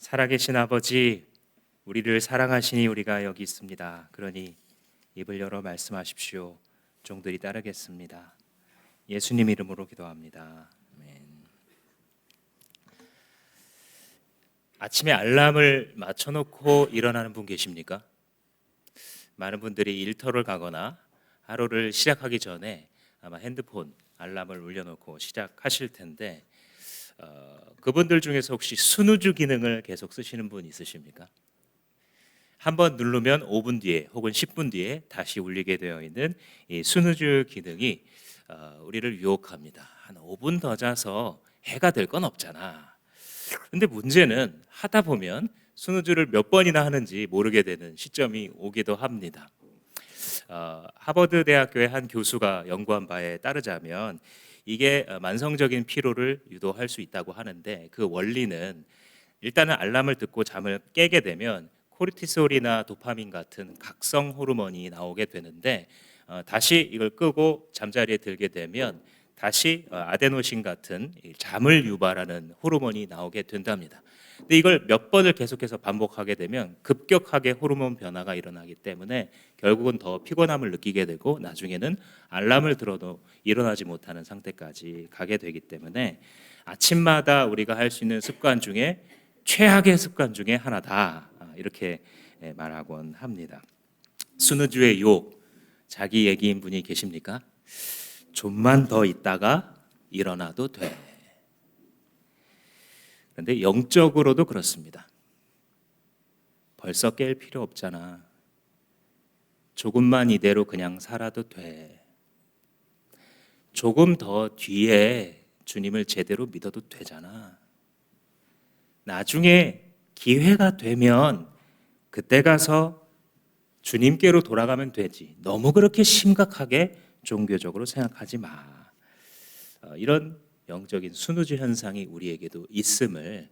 살아계신 아버지, 우리를 사랑하시니 우리가 여기 있습니다. 그러니 입을 열어 말씀하십시오. 종들이 따르겠습니다. 예수님 이름으로 기도합니다. 아멘. 아침에 알람을 맞춰놓고 일어나는 분 계십니까? 많은 분들이 일터를 가거나 하루를 시작하기 전에 아마 핸드폰 알람을 울려놓고 시작하실 텐데 그분들 중에서 혹시 스누즈 기능을 계속 쓰시는 분 있으십니까? 한번 누르면 5분 뒤에 혹은 10분 뒤에 다시 울리게 되어 있는 이 스누즈 기능이 우리를 유혹합니다. 한 5분 더 자서 해가 될 건 없잖아. 근데 문제는 하다 보면 스누즈를 몇 번이나 하는지 모르게 되는 시점이 오기도 합니다. 하버드 대학교의 한 교수가 연구한 바에 따르자면 이게 만성적인 피로를 유도할 수 있다고 하는데, 그 원리는 일단은 알람을 듣고 잠을 깨게 되면 코르티솔이나 도파민 같은 각성 호르몬이 나오게 되는데, 다시 이걸 끄고 잠자리에 들게 되면 다시 아데노신 같은 잠을 유발하는 호르몬이 나오게 된답니다. 근데 이걸 몇 번을 계속해서 반복하게 되면 급격하게 호르몬 변화가 일어나기 때문에 결국은 더 피곤함을 느끼게 되고 나중에는 알람을 들어도 일어나지 못하는 상태까지 가게 되기 때문에 아침마다 우리가 할 수 있는 습관 중에 최악의 습관 중에 하나다, 이렇게 말하곤 합니다. 스누즈의 유혹, 자기 얘기인 분이 계십니까? 좀만 더 있다가 일어나도 돼. 그런데 영적으로도 그렇습니다. 벌써 깰 필요 없잖아. 조금만 이대로 그냥 살아도 돼. 조금 더 뒤에 주님을 제대로 믿어도 되잖아. 나중에 기회가 되면 그때 가서 주님께로 돌아가면 되지. 너무 그렇게 심각하게 종교적으로 생각하지 마. 이런 영적인 스누즈 현상이 우리에게도 있음을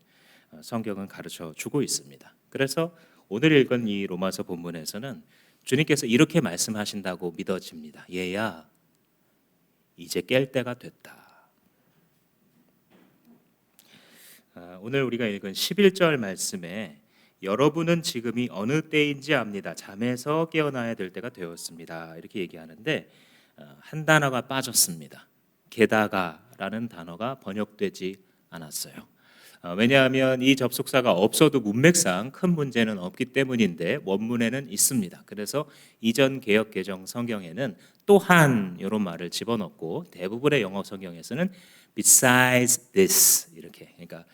성경은 가르쳐 주고 있습니다. 그래서 오늘 읽은 이 로마서 본문에서는 주님께서 이렇게 말씀하신다고 믿어집니다. 얘야, 이제 깰 때가 됐다. 오늘 우리가 읽은 11절 말씀에 여러분은 지금이 어느 때인지 압니다. 잠에서 깨어나야 될 때가 되었습니다. 이렇게 얘기하는데 한 단어가 빠졌습니다. 게다가라는 단어가 번역되지 않았어요. 왜냐하면 이 접속사가 없어도 문맥상 큰 문제는 없기 때문인데 원문에는 있습니다. 그래서 이전 개역 개정 성경에는 또한 이런 말을 집어넣고 대부분의 영어 성경에서는 besides this 이렇게, 그러니까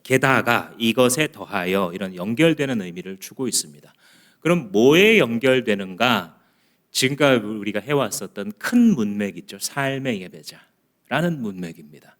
게다가 이것에 더하여 이런 연결되는 의미를 주고 있습니다. 그럼 뭐에 연결되는가? 지금까지 우리가 해왔었던 큰 문맥 있죠. 삶의 예배자라는 문맥입니다.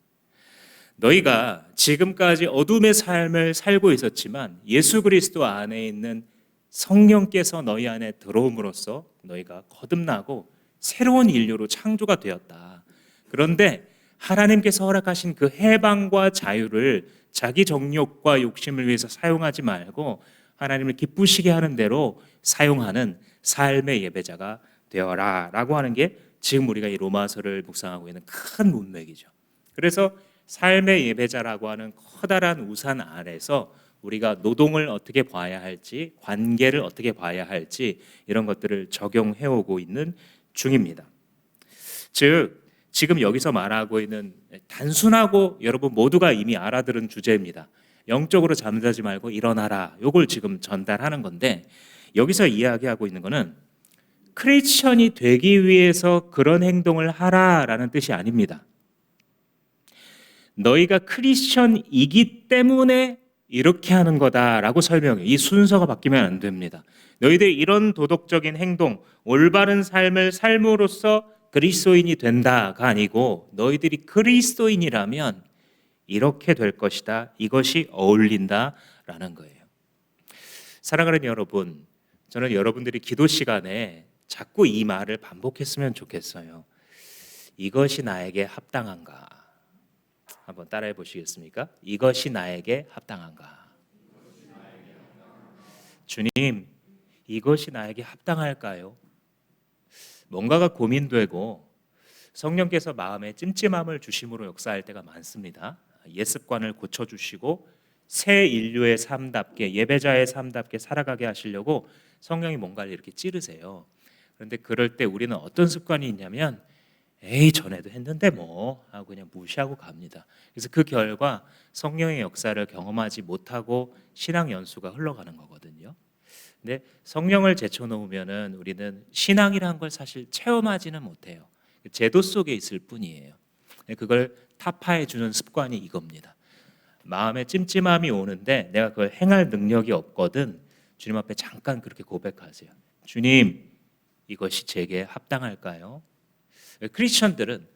너희가 지금까지 어둠의 삶을 살고 있었지만 예수 그리스도 안에 있는 성령께서 너희 안에 들어옴으로써 너희가 거듭나고 새로운 인류로 창조가 되었다. 그런데 하나님께서 허락하신 그 해방과 자유를 자기 정욕과 욕심을 위해서 사용하지 말고 하나님을 기쁘시게 하는 대로 사용하는 삶의 예배자가 되어라 라고 하는 게 지금 우리가 이 로마서를 묵상하고 있는 큰 문맥이죠. 그래서 삶의 예배자라고 하는 커다란 우산 아래서 우리가 노동을 어떻게 봐야 할지, 관계를 어떻게 봐야 할지 이런 것들을 적용해오고 있는 중입니다. 즉 지금 여기서 말하고 있는 단순하고 여러분 모두가 이미 알아들은 주제입니다. 영적으로 잠자지 말고 일어나라. 이걸 지금 전달하는 건데, 여기서 이야기하고 있는 거는 크리스천이 되기 위해서 그런 행동을 하라라는 뜻이 아닙니다. 너희가 크리스천이기 때문에 이렇게 하는 거다라고 설명해요. 이 순서가 바뀌면 안 됩니다. 너희들이 이런 도덕적인 행동, 올바른 삶을 삶으로써 그리스도인이 된다가 아니고 너희들이 그리스도인이라면 이렇게 될 것이다. 이것이 어울린다라는 거예요. 사랑하는 여러분, 저는 여러분들이 기도 시간에 자꾸 이 말을 반복했으면 좋겠어요. 이것이 나에게 합당한가? 한번 따라해 보시겠습니까? 이것이 나에게 합당한가? 주님, 이것이 나에게 합당할까요? 뭔가가 고민되고 성령께서 마음에 찜찜함을 주심으로 역사할 때가 많습니다. 옛 습관을 고쳐주시고 새 인류의 삶답게, 예배자의 삶답게 살아가게 하시려고 성령이 뭔가를 이렇게 찌르세요. 그런데 그럴 때 우리는 어떤 습관이 있냐면 에이 전에도 했는데 뭐 하고 그냥 무시하고 갑니다. 그래서 그 결과 성령의 역사를 경험하지 못하고 신앙 연수가 흘러가는 거거든요. 근데 성령을 제쳐놓으면은 우리는 신앙이라는 걸 사실 체험하지는 못해요. 제도 속에 있을 뿐이에요. 그걸 타파해 주는 습관이 이겁니다. 마음에 찜찜함이 오는데 내가 그걸 행할 능력이 없거든. 주님 앞에 잠깐 그렇게 고백하세요. 주님, 이것이 제게 합당할까요? 크리스천들은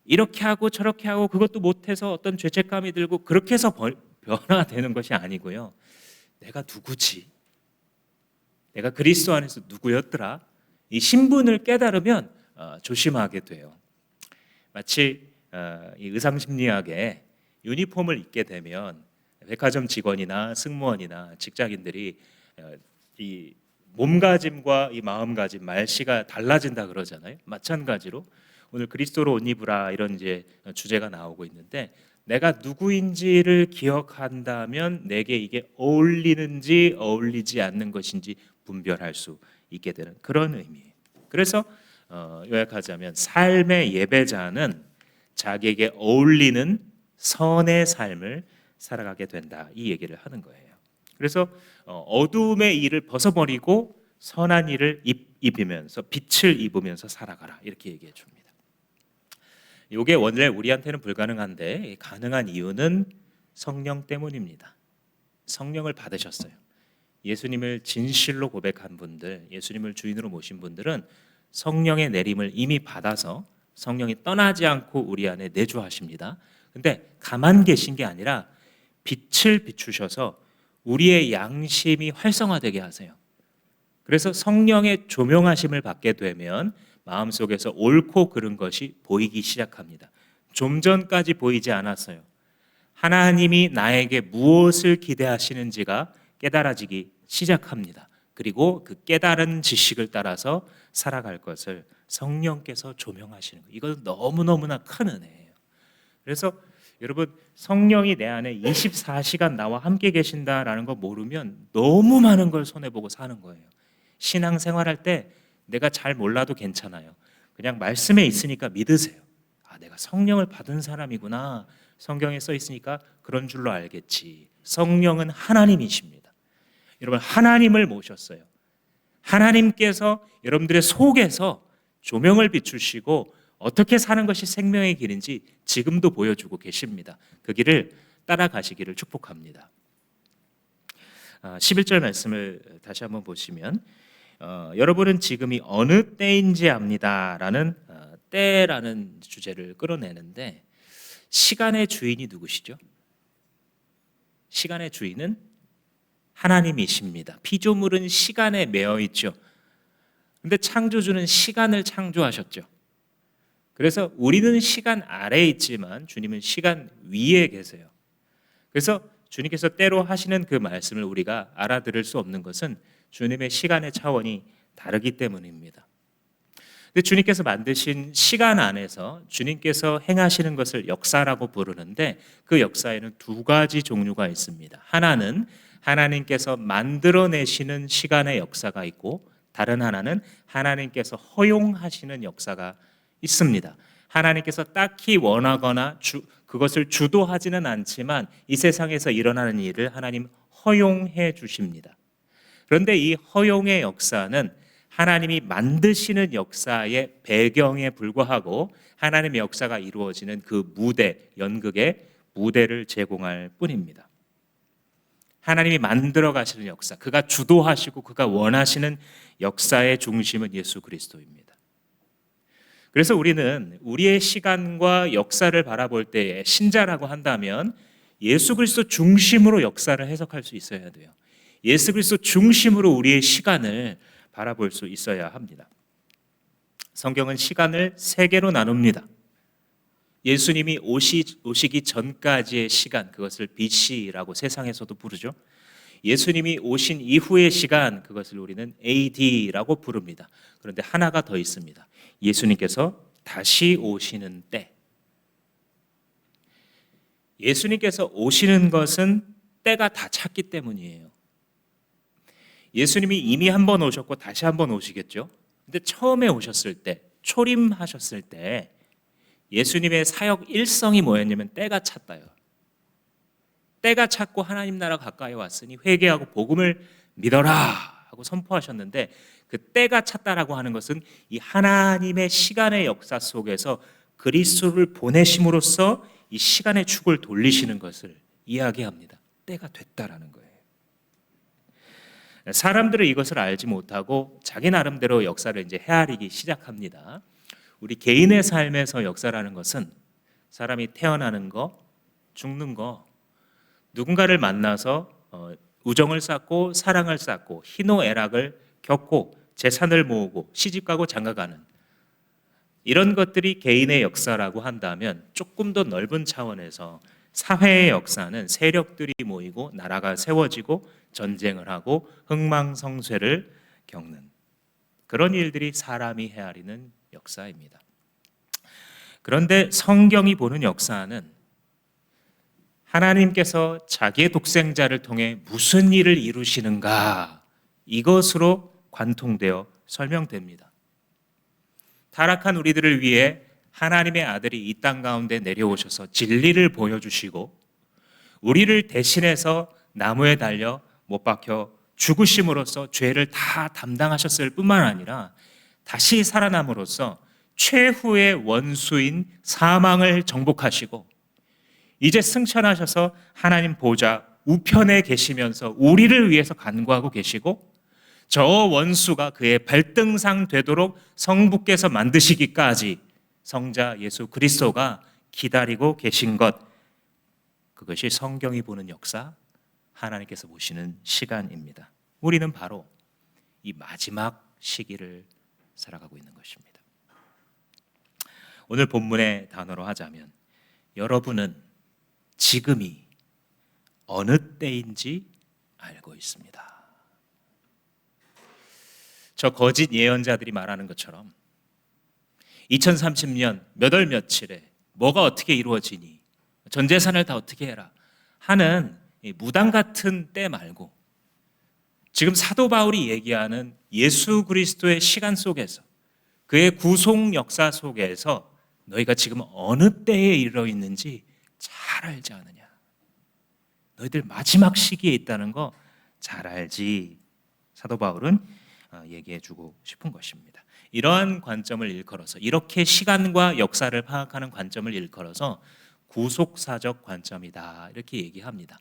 이렇게 하고 저렇게 하고 그것도 못해서 어떤 죄책감이 들고 그렇게 해서 변화되는 것이 아니고요. 내가 누구지? 내가 그리스도 안에서 누구였더라? 이 신분을 깨달으면 조심하게 돼요. 마치 이 의상심리학에 유니폼을 입게 되면 백화점 직원이나 승무원이나 직장인들이 이 몸가짐과 이 마음가짐, 말씨가 달라진다 그러잖아요. 마찬가지로 오늘 그리스도로 옷 입으라 이런 이제 주제가 나오고 있는데 내가 누구인지를 기억한다면 내게 이게 어울리는지 어울리지 않는 것인지 분별할 수 있게 되는 그런 의미예요. 그래서 요약하자면 삶의 예배자는 자기에게 어울리는 선의 삶을 살아가게 된다, 이 얘기를 하는 거예요. 그래서 어두움의 일을 벗어버리고 선한 일을 입으면서 빛을 입으면서 살아가라, 이렇게 얘기해 줍니다. 이게 원래 우리한테는 불가능한데 가능한 이유는 성령 때문입니다. 성령을 받으셨어요. 예수님을 진실로 고백한 분들, 예수님을 주인으로 모신 분들은 성령의 내림을 이미 받아서 성령이 떠나지 않고 우리 안에 내주하십니다. 근데 가만 계신 게 아니라 빛을 비추셔서 우리의 양심이 활성화되게 하세요. 그래서 성령의 조명하심을 받게 되면 마음속에서 옳고 그른 것이 보이기 시작합니다. 좀 전까지 보이지 않았어요. 하나님이 나에게 무엇을 기대하시는지가 깨달아지기 시작합니다. 그리고 그 깨달은 지식을 따라서 살아갈 것을 성령께서 조명하시는 거예요. 이건 너무너무나 큰 은혜예요. 그래서 여러분, 성령이 내 안에 24시간 나와 함께 계신다라는 거 모르면 너무 많은 걸 손해보고 사는 거예요. 신앙생활할 때 내가 잘 몰라도 괜찮아요. 그냥 말씀에 있으니까 믿으세요. 아, 내가 성령을 받은 사람이구나. 성경에 써 있으니까 그런 줄로 알겠지. 성령은 하나님이십니다. 여러분, 하나님을 모셨어요. 하나님께서 여러분들의 속에서 조명을 비추시고 어떻게 사는 것이 생명의 길인지 지금도 보여주고 계십니다. 그 길을 따라가시기를 축복합니다. 11절 말씀을 다시 한번 보시면 여러분은 지금이 어느 때인지 압니다라는 때라는 주제를 끌어내는데, 시간의 주인이 누구시죠? 시간의 주인은 하나님이십니다. 피조물은 시간에 매여 있죠. 근데 창조주는 시간을 창조하셨죠. 그래서 우리는 시간 아래에 있지만 주님은 시간 위에 계세요. 그래서 주님께서 때로 하시는 그 말씀을 우리가 알아들을 수 없는 것은 주님의 시간의 차원이 다르기 때문입니다. 근데 주님께서 만드신 시간 안에서 주님께서 행하시는 것을 역사라고 부르는데, 그 역사에는 두 가지 종류가 있습니다. 하나는 하나님께서 만들어내시는 시간의 역사가 있고, 다른 하나는 하나님께서 허용하시는 역사가 있습니다. 하나님께서 딱히 원하거나 그것을 주도하지는 않지만 이 세상에서 일어나는 일을 하나님 허용해 주십니다. 그런데 이 허용의 역사는 하나님이 만드시는 역사의 배경에 불과하고 하나님의 역사가 이루어지는 그 무대, 연극의 무대를 제공할 뿐입니다. 하나님이 만들어 가시는 역사, 그가 주도하시고 그가 원하시는 역사의 중심은 예수 그리스도입니다. 그래서 우리는 우리의 시간과 역사를 바라볼 때에 신자라고 한다면 예수 그리스도 중심으로 역사를 해석할 수 있어야 돼요. 예수 그리스도 중심으로 우리의 시간을 바라볼 수 있어야 합니다. 성경은 시간을 세 개로 나눕니다. 예수님이 오시기 전까지의 시간, 그것을 BC라고 세상에서도 부르죠. 예수님이 오신 이후의 시간, 그것을 우리는 AD라고 부릅니다. 그런데 하나가 더 있습니다. 예수님께서 다시 오시는 때. 예수님께서 오시는 것은 때가 다 찼기 때문이에요. 예수님이 이미 한 번 오셨고 다시 한 번 오시겠죠. 근데 처음에 오셨을 때, 초림하셨을 때 예수님의 사역 일성이 뭐였냐면 때가 찼다요. 때가 찼고 하나님 나라 가까이 왔으니 회개하고 복음을 믿어라 하고 선포하셨는데, 그 때가 찼다라고 하는 것은 이 하나님의 시간의 역사 속에서 그리스도를 보내심으로써 이 시간의 축을 돌리시는 것을 이야기합니다. 때가 됐다라는 거예요. 사람들은 이것을 알지 못하고 자기 나름대로 역사를 이제 헤아리기 시작합니다. 우리 개인의 삶에서 역사라는 것은 사람이 태어나는 거, 죽는 거, 누군가를 만나서 우정을 쌓고 사랑을 쌓고 희노애락을 겪고 재산을 모으고 시집가고 장가가는 이런 것들이 개인의 역사라고 한다면, 조금 더 넓은 차원에서 사회의 역사는 세력들이 모이고 나라가 세워지고 전쟁을 하고 흥망성쇠를 겪는 그런 일들이 사람이 헤아리는 역사입니다. 그런데 성경이 보는 역사는 하나님께서 자기의 독생자를 통해 무슨 일을 이루시는가, 이것으로 관통되어 설명됩니다. 타락한 우리들을 위해 하나님의 아들이 이 땅 가운데 내려오셔서 진리를 보여주시고 우리를 대신해서 나무에 달려 못 박혀 죽으심으로써 죄를 다 담당하셨을 뿐만 아니라 다시 살아남으로써 최후의 원수인 사망을 정복하시고 이제 승천하셔서 하나님 보좌 우편에 계시면서 우리를 위해서 간구하고 계시고, 저 원수가 그의 발등상 되도록 성부께서 만드시기까지 성자 예수 그리스도가 기다리고 계신 것, 그것이 성경이 보는 역사, 하나님께서 보시는 시간입니다. 우리는 바로 이 마지막 시기를 살아가고 있는 것입니다. 오늘 본문의 단어로 하자면, 여러분은 지금이 어느 때인지 알고 있습니다. 저 거짓 예언자들이 말하는 것처럼 2030년 몇 월 며칠에 뭐가 어떻게 이루어지니, 전 재산을 다 어떻게 해라 하는 무당 같은 때 말고, 지금 사도 바울이 얘기하는 예수 그리스도의 시간 속에서, 그의 구속 역사 속에서 너희가 지금 어느 때에 이르러 있는지 잘 알지 않느냐. 너희들 마지막 시기에 있다는 거 잘 알지. 사도 바울은 얘기해 주고 싶은 것입니다. 이러한 관점을 일컬어서, 이렇게 시간과 역사를 파악하는 관점을 일컬어서 구속사적 관점이다, 이렇게 얘기합니다.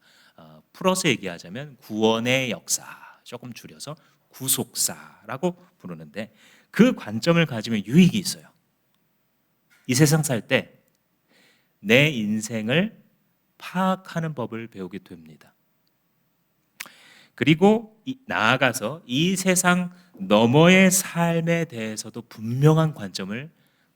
풀어서 얘기하자면 구원의 역사, 조금 줄여서 구속사라고 부르는데, 그 관점을 가지면 유익이 있어요. 이 세상 살 때 내 인생을 파악하는 법을 배우게 됩니다. 그리고 나아가서 이 세상 너머의 삶에 대해서도 분명한 관점을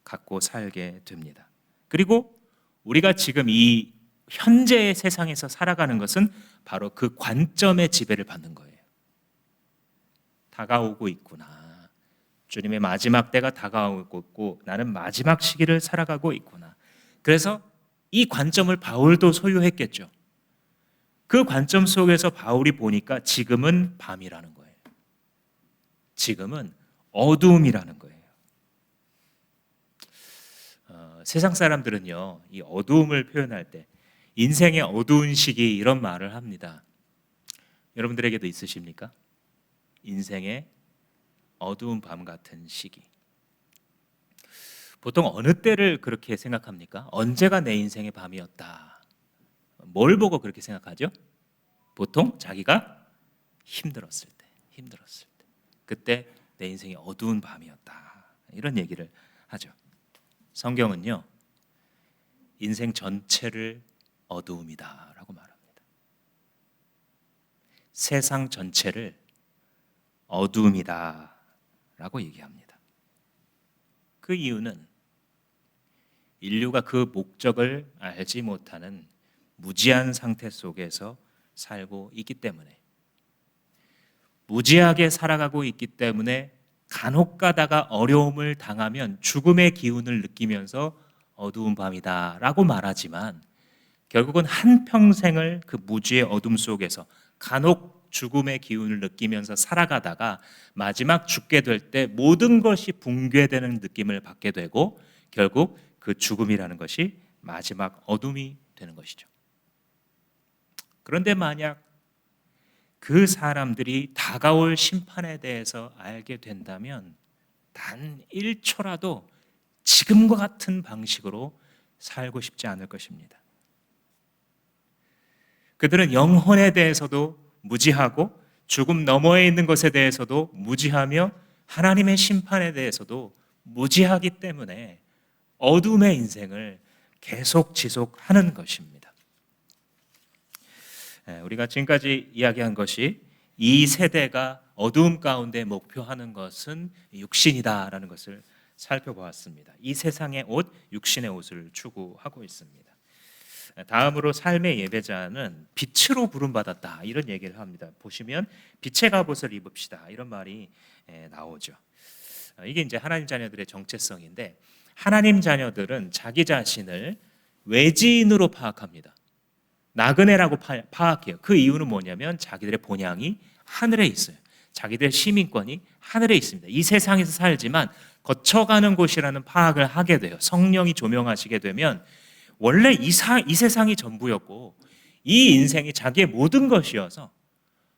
갖고 살게 됩니다. 그리고 우리가 지금 이 현재의 세상에서 살아가는 것은 바로 그 관점의 지배를 받는 거예요. 다가오고 있구나. 주님의 마지막 때가 다가오고 있고 나는 마지막 시기를 살아가고 있구나. 그래서 이 관점을 바울도 소유했겠죠. 그 관점 속에서 바울이 보니까 지금은 밤이라는 거예요. 지금은 어두움이라는 거예요. 세상 사람들은요, 이 어두움을 표현할 때 인생의 어두운 시기, 이런 말을 합니다. 여러분들에게도 있으십니까? 인생의 어두운 밤 같은 시기. 보통 어느 때를 그렇게 생각합니까? 언제가 내 인생의 밤이었다. 뭘 보고 그렇게 생각하죠? 보통 자기가 힘들었을 때. 그때 내 인생이 어두운 밤이었다, 이런 얘기를 하죠. 성경은요, 인생 전체를 어두움이다 라고 말합니다. 세상 전체를 어두움이다 라고 얘기합니다. 그 이유는 인류가 그 목적을 알지 못하는 무지한 상태 속에서 살고 있기 때문에, 무지하게 살아가고 있기 때문에 간혹 가다가 어려움을 당하면 죽음의 기운을 느끼면서 어두운 밤이다 라고 말하지만, 결국은 한평생을 그 무지의 어둠 속에서 간혹 죽음의 기운을 느끼면서 살아가다가 마지막 죽게 될 때 모든 것이 붕괴되는 느낌을 받게 되고 결국 그 죽음이라는 것이 마지막 어둠이 되는 것이죠. 그런데 만약 그 사람들이 다가올 심판에 대해서 알게 된다면 단 1초라도 지금과 같은 방식으로 살고 싶지 않을 것입니다. 그들은 영혼에 대해서도 무지하고 죽음 너머에 있는 것에 대해서도 무지하며 하나님의 심판에 대해서도 무지하기 때문에 어둠의 인생을 계속 지속하는 것입니다. 우리가 지금까지 이야기한 것이 이 세대가 어두움 가운데 목표하는 것은 육신이다라는 것을 살펴보았습니다. 이 세상의 옷, 육신의 옷을 추구하고 있습니다. 다음으로 삶의 예배자는 빛으로 부름받았다 이런 얘기를 합니다. 보시면 빛의 갑옷을 입읍시다 이런 말이 나오죠. 이게 이제 하나님 자녀들의 정체성인데 하나님 자녀들은 자기 자신을 외지인으로 파악합니다. 나그네라고 파악해요. 그 이유는 뭐냐면 자기들의 본향이 하늘에 있어요. 자기들의 시민권이 하늘에 있습니다. 이 세상에서 살지만 거쳐가는 곳이라는 파악을 하게 돼요. 성령이 조명하시게 되면 원래 이 세상이 전부였고 이 인생이 자기의 모든 것이어서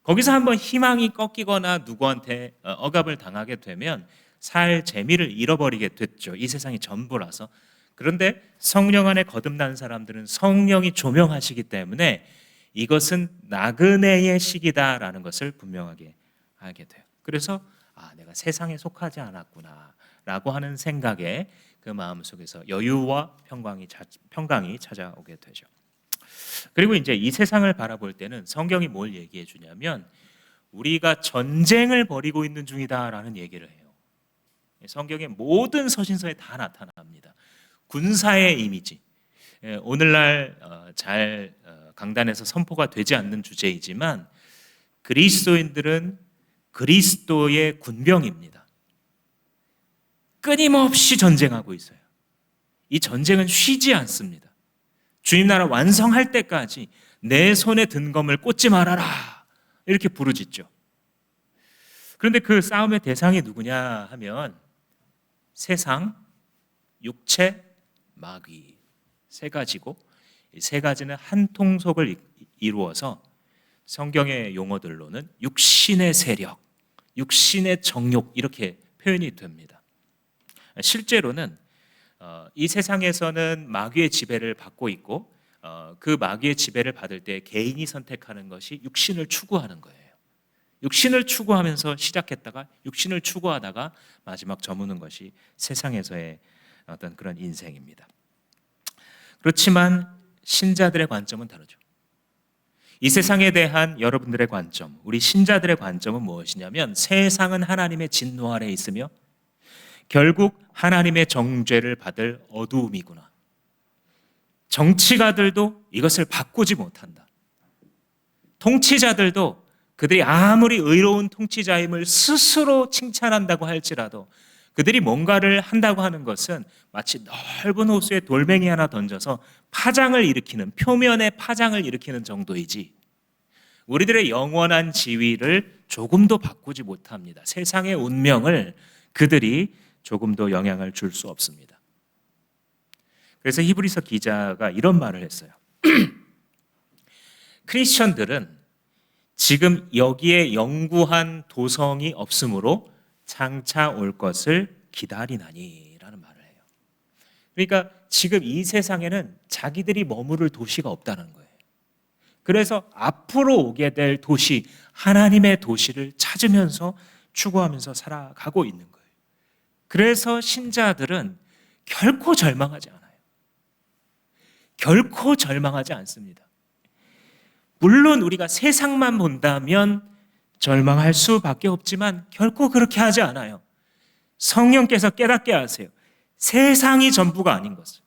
거기서 한번 희망이 꺾이거나 누구한테 억압을 당하게 되면 살 재미를 잃어버리게 됐죠. 이 세상이 전부라서. 그런데 성령 안에 거듭난 사람들은 성령이 조명하시기 때문에 이것은 나그네의 시기다라는 것을 분명하게 알게 돼요. 그래서 내가 세상에 속하지 않았구나 라고 하는 생각에 그 마음속에서 여유와 평강이 찾아오게 되죠. 그리고 이제 이 세상을 바라볼 때는 성경이 뭘 얘기해 주냐면 우리가 전쟁을 벌이고 있는 중이다라는 얘기를 해요. 성경의 모든 서신서에 다 나타납니다. 군사의 이미지. 오늘날 잘 강단에서 선포가 되지 않는 주제이지만 그리스도인들은 그리스도의 군병입니다. 끊임없이 전쟁하고 있어요. 이 전쟁은 쉬지 않습니다. 주님 나라 완성할 때까지 내 손에 든 검을 꽂지 말아라 이렇게 부르짖죠. 그런데 그 싸움의 대상이 누구냐 하면 세상, 육체, 마귀 세 가지고 이 세 가지는 한 통속을 이루어서 성경의 용어들로는 육신의 세력, 육신의 정욕 이렇게 표현이 됩니다. 실제로는 이 세상에서는 마귀의 지배를 받고 있고 그 마귀의 지배를 받을 때 개인이 선택하는 것이 육신을 추구하는 거예요. 육신을 추구하면서 시작했다가 육신을 추구하다가 마지막 저무는 것이 세상에서의 어떤 그런 인생입니다. 그렇지만 신자들의 관점은 다르죠. 이 세상에 대한 여러분들의 관점, 우리 신자들의 관점은 무엇이냐면 세상은 하나님의 진노 아래에 있으며 결국 하나님의 정죄를 받을 어두움이구나. 정치가들도 이것을 바꾸지 못한다. 통치자들도 그들이 아무리 의로운 통치자임을 스스로 칭찬한다고 할지라도 그들이 뭔가를 한다고 하는 것은 마치 넓은 호수에 돌멩이 하나 던져서 파장을 일으키는, 표면에 파장을 일으키는 정도이지 우리들의 영원한 지위를 조금도 바꾸지 못합니다. 세상의 운명을 그들이 조금도 영향을 줄 수 없습니다. 그래서 히브리서 기자가 이런 말을 했어요. 크리스천들은 지금 여기에 영구한 도성이 없으므로 장차 올 것을 기다리나니 라는 말을 해요. 그러니까 지금 이 세상에는 자기들이 머무를 도시가 없다는 거예요. 그래서 앞으로 오게 될 도시, 하나님의 도시를 찾으면서 추구하면서 살아가고 있는 거예요. 그래서 신자들은 결코 절망하지 않아요. 결코 절망하지 않습니다. 물론 우리가 세상만 본다면 절망할 수밖에 없지만 결코 그렇게 하지 않아요. 성령께서 깨닫게 하세요. 세상이 전부가 아닌 것을,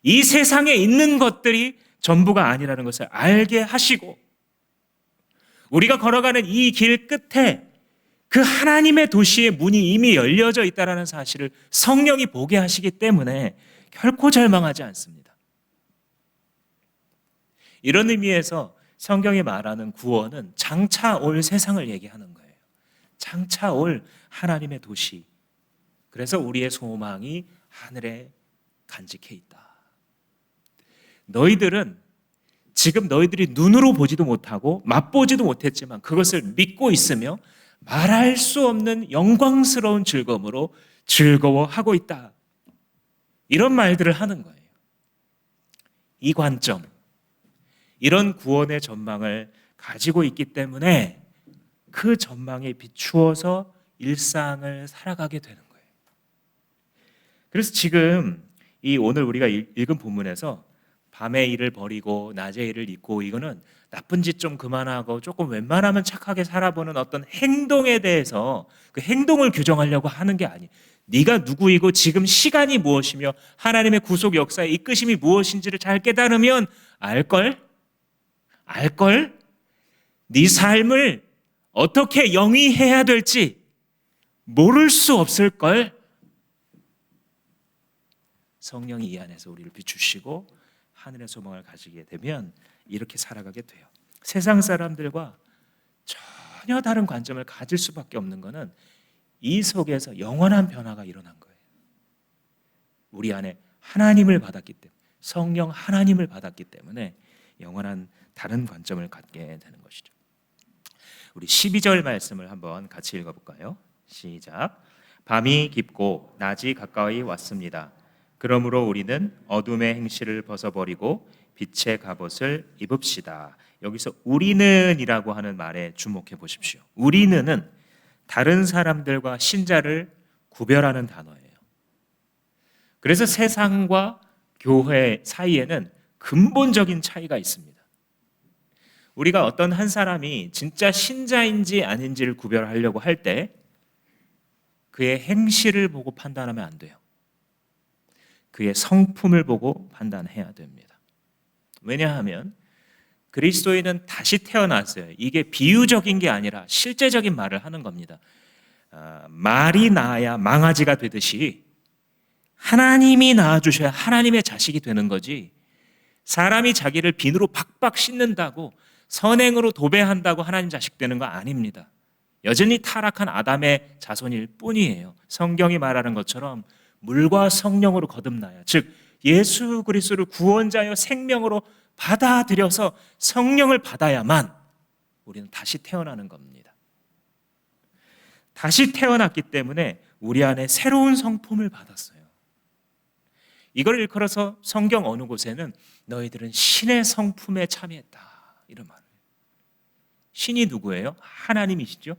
이 세상에 있는 것들이 전부가 아니라는 것을 알게 하시고 우리가 걸어가는 이 길 끝에 그 하나님의 도시의 문이 이미 열려져 있다는 사실을 성령이 보게 하시기 때문에 결코 절망하지 않습니다. 이런 의미에서 성경이 말하는 구원은 장차 올 세상을 얘기하는 거예요. 장차 올 하나님의 도시. 그래서 우리의 소망이 하늘에 간직해 있다. 너희들은 지금 너희들이 눈으로 보지도 못하고 맛보지도 못했지만 그것을 믿고 있으며 말할 수 없는 영광스러운 즐거움으로 즐거워하고 있다. 이런 말들을 하는 거예요. 이 관점, 이런 구원의 전망을 가지고 있기 때문에 그 전망에 비추어서 일상을 살아가게 되는 거예요. 그래서 지금 이 오늘 우리가 읽은 본문에서 밤의 일을 버리고 낮의 일을 잊고, 이거는 나쁜 짓 좀 그만하고 조금 웬만하면 착하게 살아보는 어떤 행동에 대해서 그 행동을 규정하려고 하는 게 아니에요. 네가 누구이고 지금 시간이 무엇이며 하나님의 구속 역사의 이끄심이 무엇인지를 잘 깨달으면 알걸? 네 삶을 어떻게 영위해야 될지 모를 수 없을걸? 성령이 이 안에서 우리를 비추시고 하늘의 소망을 가지게 되면 이렇게 살아가게 돼요. 세상 사람들과 전혀 다른 관점을 가질 수밖에 없는 것은 이 속에서 영원한 변화가 일어난 거예요. 우리 안에 하나님을 받았기 때문에, 성령 하나님을 받았기 때문에 영원한 다른 관점을 갖게 되는 것이죠. 우리 12절 말씀을 한번 같이 읽어볼까요? 시작. 밤이 깊고 낮이 가까이 왔습니다. 그러므로 우리는 어둠의 행실을 벗어버리고 빛의 갑옷을 입읍시다. 여기서 우리는이라고 하는 말에 주목해 보십시오. 우리는은 다른 사람들과 신자를 구별하는 단어예요. 그래서 세상과 교회 사이에는 근본적인 차이가 있습니다. 우리가 어떤 한 사람이 진짜 신자인지 아닌지를 구별하려고 할 때 그의 행실을 보고 판단하면 안 돼요. 그의 성품을 보고 판단해야 됩니다. 왜냐하면 그리스도인은 다시 태어났어요. 이게 비유적인 게 아니라 실제적인 말을 하는 겁니다. 말이 낳아야 망아지가 되듯이 하나님이 낳아주셔야 하나님의 자식이 되는 거지, 사람이 자기를 비누로 박박 씻는다고 선행으로 도배한다고 하나님 자식 되는 거 아닙니다. 여전히 타락한 아담의 자손일 뿐이에요. 성경이 말하는 것처럼 물과 성령으로 거듭나야, 즉 예수 그리스도를 구원자여 생명으로 받아들여서 성령을 받아야만 우리는 다시 태어나는 겁니다. 다시 태어났기 때문에 우리 안에 새로운 성품을 받았어요. 이걸 일컬어서 성경 어느 곳에는 너희들은 신의 성품에 참여했다, 이런 말을. 신이 누구예요? 하나님이시죠.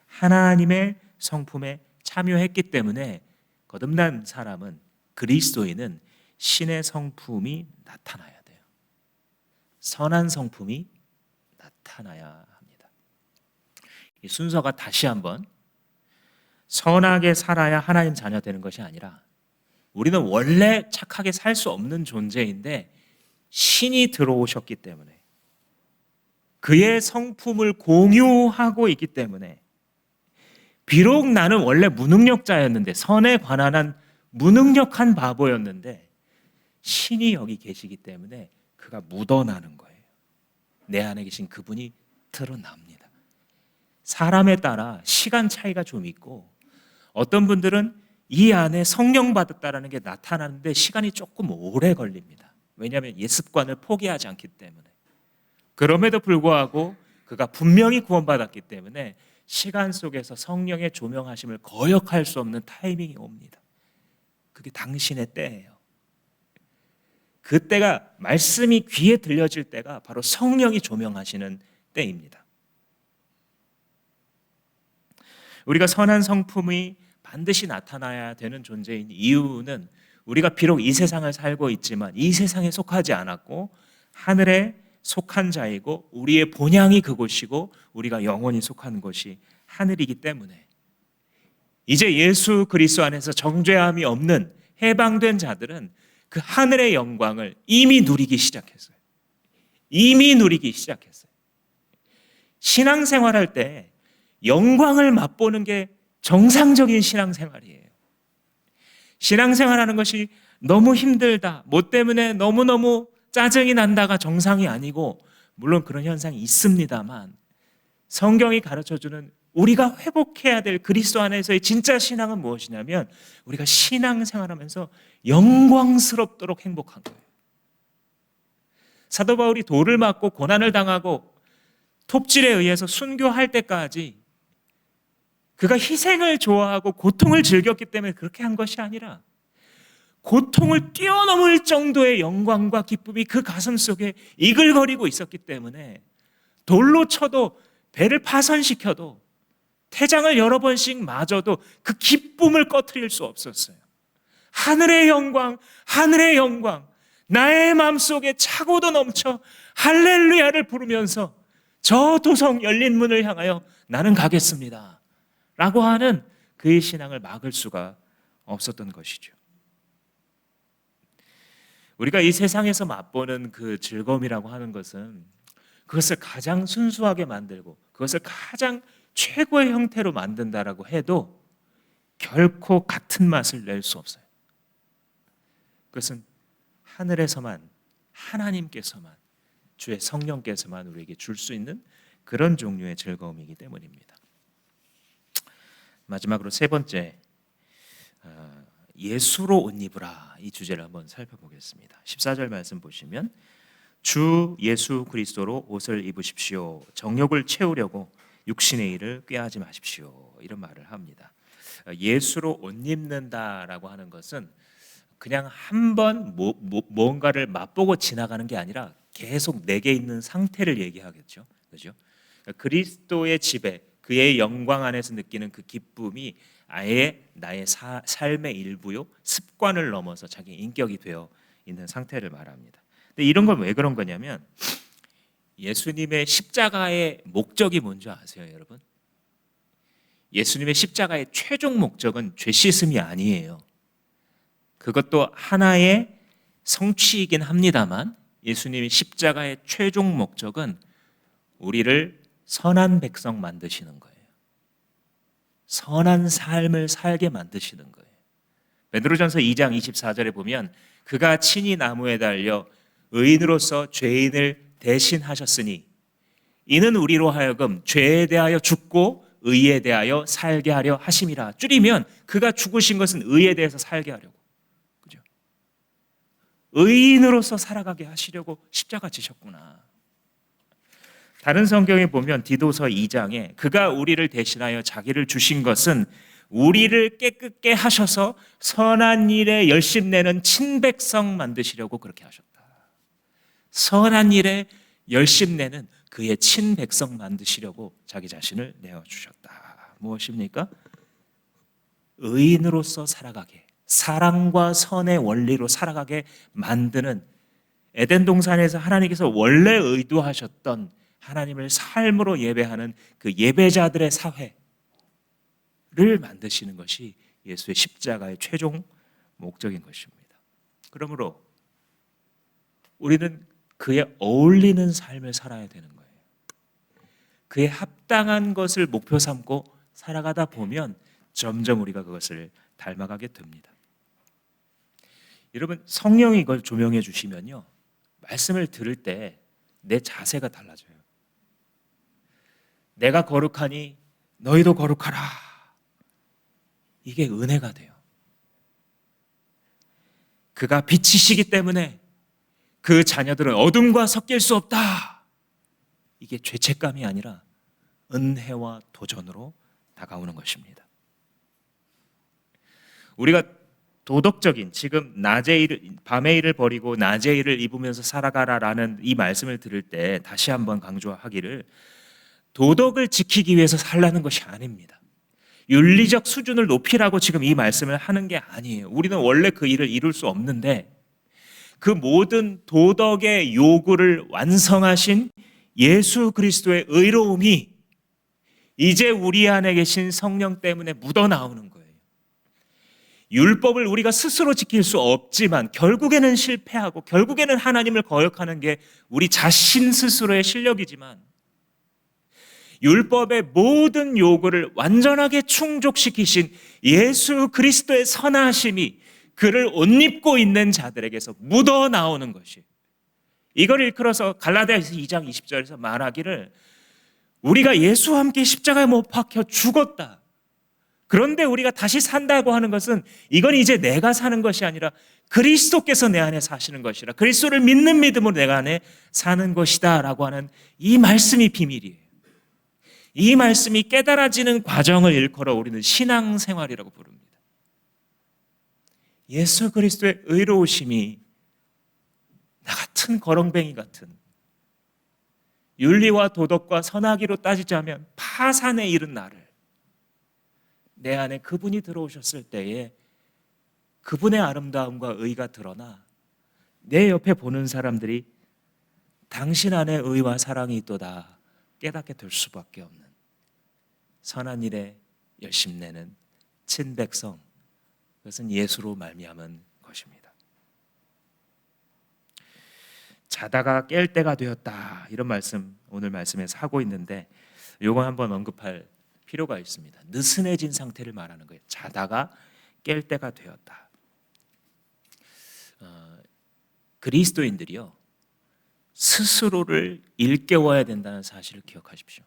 하나님의 성품에 참여했기 때문에 거듭난 사람은, 그리스도인은 신의 성품이 나타나야 돼요. 선한 성품이 나타나야 합니다. 이 순서가 다시 한번 선하게 살아야 하나님 자녀 되는 것이 아니라, 우리는 원래 착하게 살 수 없는 존재인데 신이 들어오셨기 때문에, 그의 성품을 공유하고 있기 때문에, 비록 나는 원래 무능력자였는데, 선에 관한 한 무능력한 바보였는데 신이 여기 계시기 때문에 그가 묻어나는 거예요. 내 안에 계신 그분이 드러납니다. 사람에 따라 시간 차이가 좀 있고, 어떤 분들은 이 안에 성령 받았다라는 게 나타나는데 시간이 조금 오래 걸립니다. 왜냐하면 옛 습관을 포기하지 않기 때문에. 그럼에도 불구하고 그가 분명히 구원받았기 때문에 시간 속에서 성령의 조명하심을 거역할 수 없는 타이밍이 옵니다. 그게 당신의 때예요. 그때가, 말씀이 귀에 들려질 때가 바로 성령이 조명하시는 때입니다. 우리가 선한 성품이 반드시 나타나야 되는 존재인 이유는, 우리가 비록 이 세상을 살고 있지만 이 세상에 속하지 않았고 하늘에 속한 자이고, 우리의 본향이 그곳이고 우리가 영원히 속한 곳이 하늘이기 때문에, 이제 예수 그리스도 안에서 정죄함이 없는 해방된 자들은 그 하늘의 영광을 이미 누리기 시작했어요. 이미 누리기 시작했어요. 신앙생활할 때 영광을 맛보는 게 정상적인 신앙생활이에요. 신앙생활하는 것이 너무 힘들다, 뭐 때문에 너무너무 짜증이 난다가 정상이 아니고, 물론 그런 현상이 있습니다만, 성경이 가르쳐주는 우리가 회복해야 될 그리스도 안에서의 진짜 신앙은 무엇이냐면, 우리가 신앙생활하면서 영광스럽도록 행복한 거예요. 사도 바울이 돌을 맞고 고난을 당하고 톱질에 의해서 순교할 때까지 그가 희생을 좋아하고 고통을 즐겼기 때문에 그렇게 한 것이 아니라, 고통을 뛰어넘을 정도의 영광과 기쁨이 그 가슴 속에 이글거리고 있었기 때문에 돌로 쳐도, 배를 파손시켜도, 태장을 여러 번씩 맞아도 그 기쁨을 꺼트릴 수 없었어요. 하늘의 영광, 하늘의 영광, 나의 마음속에 차고도 넘쳐 할렐루야를 부르면서 저 도성 열린 문을 향하여 나는 가겠습니다 라고 하는 그의 신앙을 막을 수가 없었던 것이죠. 우리가 이 세상에서 맛보는 그 즐거움이라고 하는 것은 그것을 가장 순수하게 만들고 그것을 가장 최고의 형태로 만든다라고 해도 결코 같은 맛을 낼 수 없어요. 그것은 하늘에서만, 하나님께서만, 주의 성령께서만 우리에게 줄 수 있는 그런 종류의 즐거움이기 때문입니다. 마지막으로 세 번째, 예수로 옷 입으라, 이 주제를 한번 살펴보겠습니다. 14절 말씀 보시면, 주 예수 그리스도로 옷을 입으십시오. 정욕을 채우려고 육신의 일을 꾀하지 마십시오. 이런 말을 합니다. 예수로 옷 입는다라고 하는 것은 그냥 한번 뭔가를 맛보고 지나가는 게 아니라 계속 내게 있는 상태를 얘기하겠죠. 그렇죠? 그리스도의 지배, 그의 영광 안에서 느끼는 그 기쁨이 아예 나의 삶의 일부요, 습관을 넘어서 자기 인격이 되어 있는 상태를 말합니다. 근데 이런 건 왜 그런 거냐면, 예수님의 십자가의 목적이 뭔지 아세요, 여러분? 예수님의 십자가의 최종 목적은 죄 씻음이 아니에요. 그것도 하나의 성취이긴 합니다만, 예수님의 십자가의 최종 목적은 우리를 선한 백성 만드시는 거예요. 선한 삶을 살게 만드시는 거예요. 베드로전서 2장 24절에 보면, 그가 친히 나무에 달려 의인으로서 죄인을 대신하셨으니 이는 우리로 하여금 죄에 대하여 죽고 의에 대하여 살게 하려 하심이라. 줄이면 그가 죽으신 것은 의에 대해서 살게 하려고, 그죠? 의인으로서 살아가게 하시려고 십자가 지셨구나. 다른 성경에 보면 디도서 2장에 그가 우리를 대신하여 자기를 주신 것은 우리를 깨끗게 하셔서 선한 일에 열심내는 친백성 만드시려고 그렇게 하셨다. 선한 일에 열심내는 그의 친백성 만드시려고 자기 자신을 내어주셨다. 무엇입니까? 의인으로서 살아가게, 사랑과 선의 원리로 살아가게 만드는, 에덴 동산에서 하나님께서 원래 의도하셨던 하나님을 삶으로 예배하는 그 예배자들의 사회를 만드시는 것이 예수의 십자가의 최종 목적인 것입니다. 그러므로 우리는 그에 어울리는 삶을 살아야 되는 거예요. 그에 합당한 것을 목표 삼고 살아가다 보면 점점 우리가 그것을 닮아가게 됩니다. 여러분, 성령이 이걸 조명해 주시면요, 말씀을 들을 때 내 자세가 달라져요. 내가 거룩하니 너희도 거룩하라. 이게 은혜가 돼요. 그가 빛이시기 때문에 그 자녀들은 어둠과 섞일 수 없다. 이게 죄책감이 아니라 은혜와 도전으로 다가오는 것입니다. 우리가 도덕적인, 지금 밤의 일을 버리고 낮의 일을 입으면서 살아가라라는 이 말씀을 들을 때 다시 한번 강조하기를, 도덕을 지키기 위해서 살라는 것이 아닙니다. 윤리적 수준을 높이라고 지금 이 말씀을 하는 게 아니에요. 우리는 원래 그 일을 이룰 수 없는데, 그 모든 도덕의 요구를 완성하신 예수 그리스도의 의로움이 이제 우리 안에 계신 성령 때문에 묻어나오는 거예요. 율법을 우리가 스스로 지킬 수 없지만 결국에는 실패하고 결국에는 하나님을 거역하는 게 우리 자신 스스로의 실력이지만, 율법의 모든 요구를 완전하게 충족시키신 예수 그리스도의 선하심이 그를 옷 입고 있는 자들에게서 묻어나오는 것이, 이걸 일컬어서 갈라디아서 2장 20절에서 말하기를 우리가 예수와 함께 십자가에 못 박혀 죽었다. 그런데 우리가 다시 산다고 하는 것은 이건 이제 내가 사는 것이 아니라 그리스도께서 내 안에 사시는 것이라, 그리스도를 믿는 믿음으로 내가 안에 사는 것이다 라고 하는 이 말씀이 비밀이에요. 이 말씀이 깨달아지는 과정을 일컬어 우리는 신앙생활이라고 부릅니다. 예수 그리스도의 의로우심이 나 같은 거렁뱅이 같은, 윤리와 도덕과 선악기로 따지자면 파산에 이른 나를, 내 안에 그분이 들어오셨을 때에 그분의 아름다움과 의가 드러나 내 옆에 보는 사람들이 당신 안에 의와 사랑이 있도다 깨닫게 될 수밖에 없는, 선한 일에 열심내는 친백성, 그것은 예수로 말미암은 것입니다. 자다가 깰 때가 되었다, 이런 말씀 오늘 말씀에서 하고 있는데 이거 한번 언급할 필요가 있습니다. 느슨해진 상태를 말하는 거예요. 자다가 깰 때가 되었다. 그리스도인들이요, 스스로를 일깨워야 된다는 사실을 기억하십시오.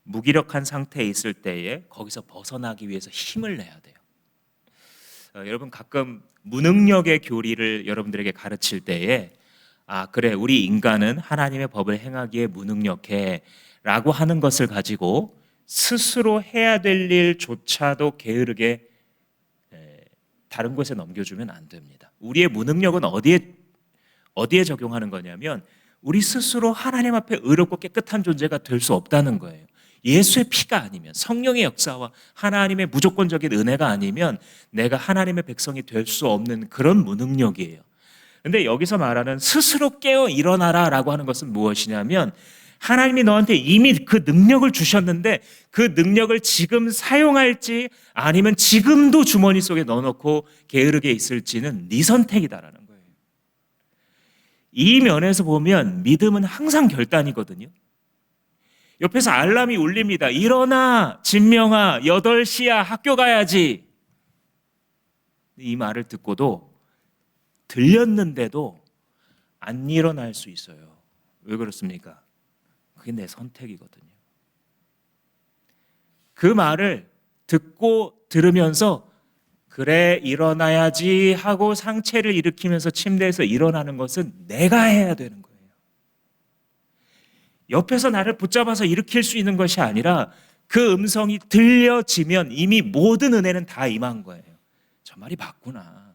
무기력한 상태에 있을 때에 거기서 벗어나기 위해서 힘을 내야 돼요. 여러분 가끔 무능력의 교리를 여러분들에게 가르칠 때에 그래, 우리 인간은 하나님의 법을 행하기에 무능력해 라고 하는 것을 가지고 스스로 해야 될 일조차도 게으르게 다른 곳에 넘겨주면 안 됩니다. 우리의 무능력은 어디에 적용하는 거냐면 우리 스스로 하나님 앞에 의롭고 깨끗한 존재가 될 수 없다는 거예요. 예수의 피가 아니면, 성령의 역사와 하나님의 무조건적인 은혜가 아니면 내가 하나님의 백성이 될 수 없는 그런 무능력이에요. 그런데 여기서 말하는 스스로 깨어 일어나라 라고 하는 것은 무엇이냐면 하나님이 너한테 이미 그 능력을 주셨는데 그 능력을 지금 사용할지 아니면 지금도 주머니 속에 넣어놓고 게으르게 있을지는 네 선택이다라는 거예요. 이 면에서 보면 믿음은 항상 결단이거든요. 옆에서 알람이 울립니다. 일어나 진명아, 8시야, 학교 가야지. 이 말을 듣고도 들렸는데도 안 일어날 수 있어요. 왜 그렇습니까? 그게 내 선택이거든요. 그 말을 듣고 들으면서 그래 일어나야지 하고 상체를 일으키면서 침대에서 일어나는 것은 내가 해야 되는 거예요. 옆에서 나를 붙잡아서 일으킬 수 있는 것이 아니라 그 음성이 들려지면 이미 모든 은혜는 다 임한 거예요. 저 말이 맞구나.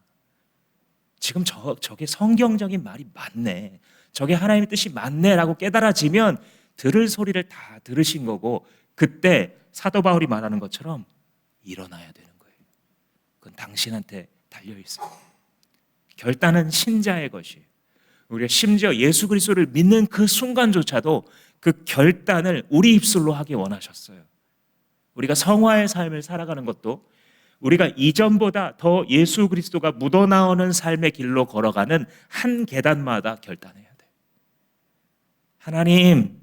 지금 저게 성경적인 말이 맞네. 저게 하나님의 뜻이 맞네라고 깨달아지면 들을 소리를 다 들으신 거고, 그때 사도 바울이 말하는 것처럼 일어나야 되는 거예요. 그건 당신한테 달려 있어요. 결단은 신자의 것이에요. 우리가 심지어 예수 그리스도를 믿는 그 순간조차도 그 결단을 우리 입술로 하기 원하셨어요. 우리가 성화의 삶을 살아가는 것도 우리가 이전보다 더 예수 그리스도가 묻어나오는 삶의 길로 걸어가는 한 계단마다 결단해야 돼. 하나님,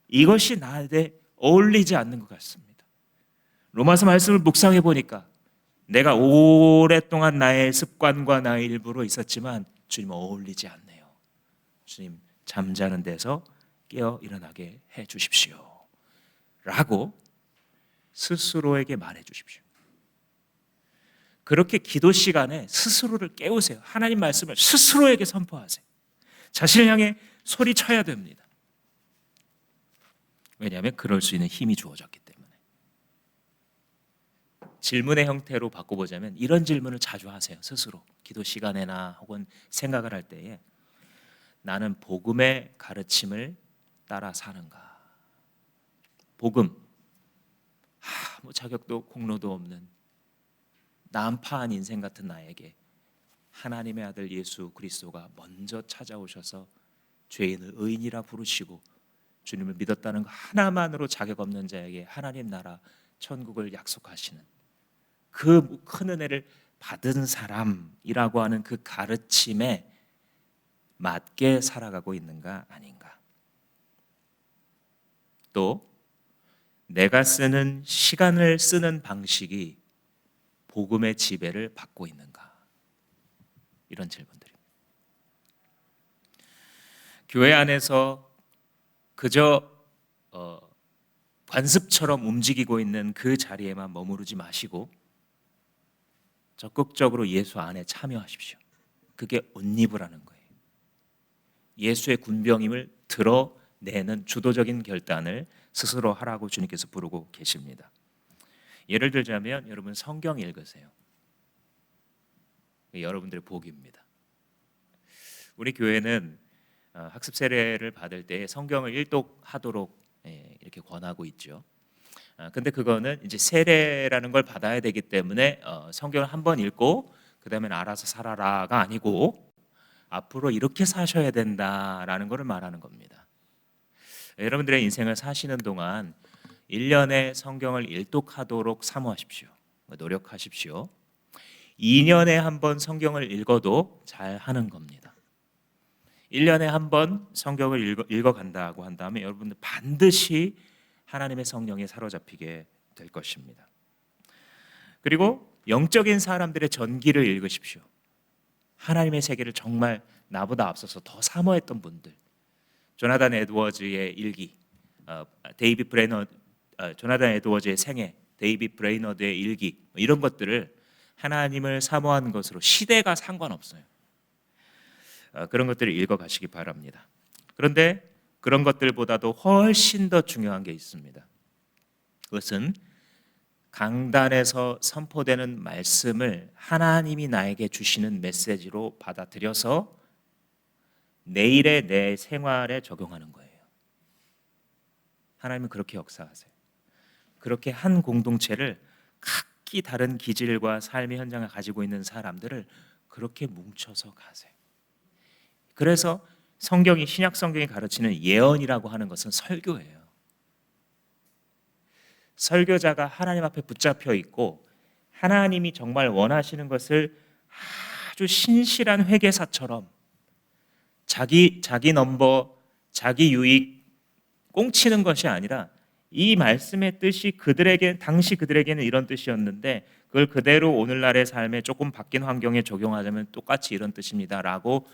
이것이 나한테 어울리지 않는 것 같습니다. 로마서 말씀을 묵상해 보니까 내가 오랫동안 나의 습관과 나의 일부로 있었지만 주님 어울리지 않네요. 주님 잠자는 데서 깨어 일어나게 해 주십시오 라고 스스로에게 말해 주십시오. 그렇게 기도 시간에 스스로를 깨우세요. 하나님 말씀을 스스로에게 선포하세요. 자신을 향해 소리쳐야 됩니다. 왜냐하면 그럴 수 있는 힘이 주어졌기 때문에. 질문의 형태로 바꿔보자면 이런 질문을 자주 하세요. 스스로 기도 시간에나 혹은 생각을 할 때에 나는 복음의 가르침을 따라 사는가? 복음, 아무 자격도 공로도 없는 난파한 인생 같은 나에게 하나님의 아들 예수 그리스도가 먼저 찾아오셔서 죄인을 의인이라 부르시고 주님을 믿었다는 것 하나만으로 자격 없는 자에게 하나님 나라 천국을 약속하시는 그 큰 은혜를 받은 사람이라고 하는 그 가르침에 맞게 살아가고 있는가 아닌가? 또 내가 쓰는 시간을 쓰는 방식이 복음의 지배를 받고 있는가? 이런 질문들입니다. 교회 안에서 그저 관습처럼 움직이고 있는 그 자리에만 머무르지 마시고 적극적으로 예수 안에 참여하십시오. 그게 옷 입으라는 거예요. 예수의 군병임을 드러내는 주도적인 결단을 스스로 하라고 주님께서 부르고 계십니다. 예를 들자면 여러분 성경 읽으세요. 여러분들의 복입니다. 우리 교회는 학습 세례를 받을 때 성경을 일독하도록 이렇게 권하고 있죠. 근데 그거는 이제 세례라는 걸 받아야 되기 때문에 성경을 한번 읽고 그다음에 알아서 살아라가 아니고 앞으로 이렇게 사셔야 된다라는 것을 말하는 겁니다. 여러분들의 인생을 사시는 동안 1년에 성경을 일독하도록 사모하십시오. 노력하십시오. 2년에 한 번 성경을 읽어도 잘 하는 겁니다. 1년에 한 번 성경을 읽어간다고 한다면 여러분들 반드시 하나님의 성령에 사로잡히게 될 것입니다. 그리고 영적인 사람들의 전기를 읽으십시오. 하나님의 세계를 정말 나보다 앞서서 더 사모했던 분들, 조나단 에드워즈의 일기, 조나단 에드워즈의 생애, 데이빗 브레이너드의 일기, 이런 것들을 하나님을 사모하는 것으로 시대가 상관없어요. 그런 것들을 읽어가시기 바랍니다. 그런데 그런 것들보다도 훨씬 더 중요한 게 있습니다. 그것은 강단에서 선포되는 말씀을 하나님이 나에게 주시는 메시지로 받아들여서 내일의 내 생활에 적용하는 거예요. 하나님은 그렇게 역사하세요. 그렇게 한 공동체를 각기 다른 기질과 삶의 현장을 가지고 있는 사람들을 그렇게 뭉쳐서 가세요. 그래서 신약 성경이 가르치는 예언이라고 하는 것은 설교예요. 설교자가 하나님 앞에 붙잡혀 있고 하나님이 정말 원하시는 것을 아주 신실한 회계사처럼 자기 넘버, 자기 유익 꽁치는 것이 아니라 이 말씀의 뜻이 당시 그들에게는 이런 뜻이었는데 그걸 그대로 오늘날의 삶에 조금 바뀐 환경에 적용하자면 똑같이 이런 뜻입니다라고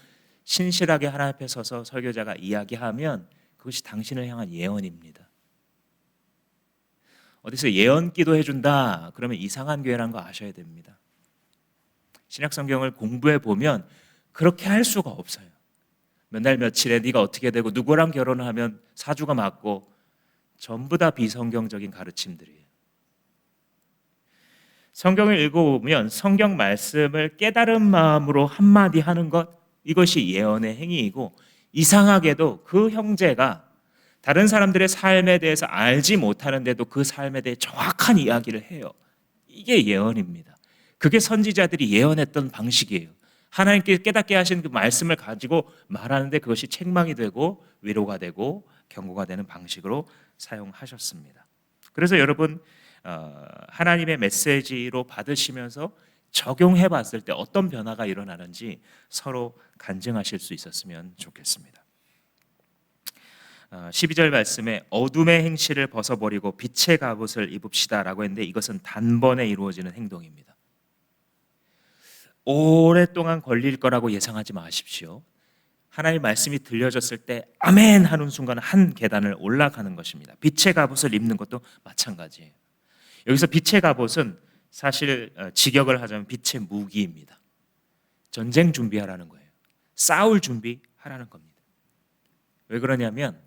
신실하게 하나님 앞에 서서 설교자가 이야기하면 그것이 당신을 향한 예언입니다. 어디서 예언 기도해 준다 그러면 이상한 교회라는 거 아셔야 됩니다. 신약 성경을 공부해 보면 그렇게 할 수가 없어요. 몇 날 며칠에 네가 어떻게 되고 누구랑 결혼을 하면 사주가 맞고 전부 다 비성경적인 가르침들이에요. 성경을 읽어보면 성경 말씀을 깨달은 마음으로 한마디 하는 것, 이것이 예언의 행위이고 이상하게도 그 형제가 다른 사람들의 삶에 대해서 알지 못하는데도 그 삶에 대해 정확한 이야기를 해요. 이게 예언입니다. 그게 선지자들이 예언했던 방식이에요. 하나님께 깨닫게 하신 그 말씀을 가지고 말하는데 그것이 책망이 되고 위로가 되고 경고가 되는 방식으로 사용하셨습니다. 그래서 여러분 하나님의 메시지로 받으시면서 적용해 봤을 때 어떤 변화가 일어나는지 서로 간증하실 수 있었으면 좋겠습니다. 12절 말씀에 어둠의 행실을 벗어버리고 빛의 갑옷을 입읍시다라고 했는데 이것은 단번에 이루어지는 행동입니다. 오랫동안 걸릴 거라고 예상하지 마십시오. 하나님의 말씀이 들려졌을 때 아멘 하는 순간 한 계단을 올라가는 것입니다. 빛의 갑옷을 입는 것도 마찬가지예요. 여기서 빛의 갑옷은 사실 직역을 하자면 빛의 무기입니다. 전쟁 준비하라는 거예요. 싸울 준비하라는 겁니다. 왜 그러냐면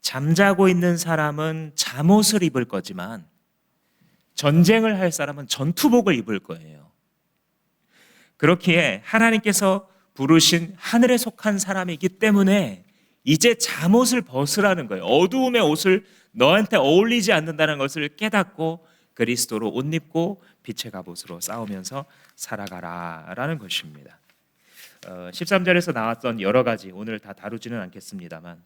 잠자고 있는 사람은 잠옷을 입을 거지만 전쟁을 할 사람은 전투복을 입을 거예요. 그렇기에 하나님께서 부르신 하늘에 속한 사람이기 때문에 이제 잠옷을 벗으라는 거예요. 어두움의 옷을 너한테 어울리지 않는다는 것을 깨닫고 그리스도로 옷 입고 빛의 갑옷으로 싸우면서 살아가라라는 것입니다. 13절에서 나왔던 여러 가지 오늘 다 다루지는 않겠습니다만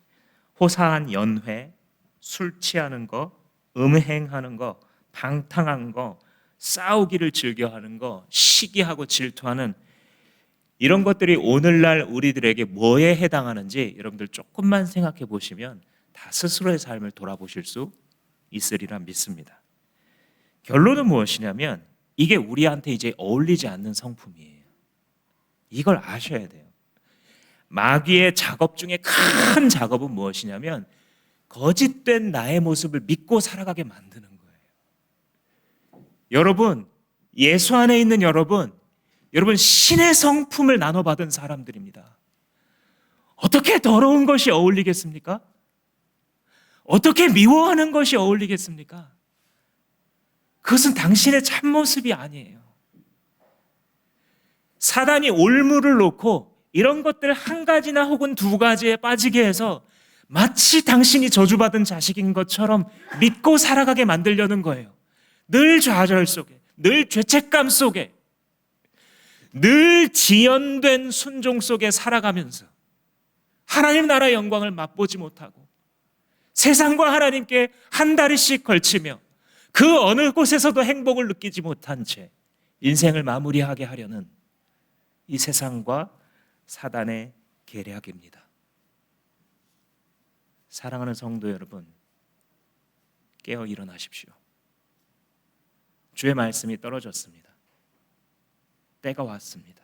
호사한 연회, 술 취하는 거, 음행하는 거, 방탕한 거, 싸우기를 즐겨하는 거, 시기하고 질투하는 이런 것들이 오늘날 우리들에게 뭐에 해당하는지 여러분들 조금만 생각해 보시면 다 스스로의 삶을 돌아보실 수 있으리라 믿습니다. 결론은 무엇이냐면 이게 우리한테 이제 어울리지 않는 성품이에요. 이걸 아셔야 돼요. 마귀의 작업 중에 큰 작업은 무엇이냐면 거짓된 나의 모습을 믿고 살아가게 만드는 거예요. 여러분, 예수 안에 있는 여러분 신의 성품을 나눠받은 사람들입니다. 어떻게 더러운 것이 어울리겠습니까? 어떻게 미워하는 것이 어울리겠습니까? 그것은 당신의 참모습이 아니에요. 사단이 올무를 놓고 이런 것들 한 가지나 혹은 두 가지에 빠지게 해서 마치 당신이 저주받은 자식인 것처럼 믿고 살아가게 만들려는 거예요. 늘 좌절 속에, 늘 죄책감 속에, 늘 지연된 순종 속에 살아가면서 하나님 나라의 영광을 맛보지 못하고 세상과 하나님께 한 다리씩 걸치며 그 어느 곳에서도 행복을 느끼지 못한 채 인생을 마무리하게 하려는 이 세상과 사단의 계략입니다. 사랑하는 성도 여러분, 깨어 일어나십시오. 주의 말씀이 떨어졌습니다. 때가 왔습니다.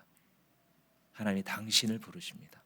하나님이 당신을 부르십니다.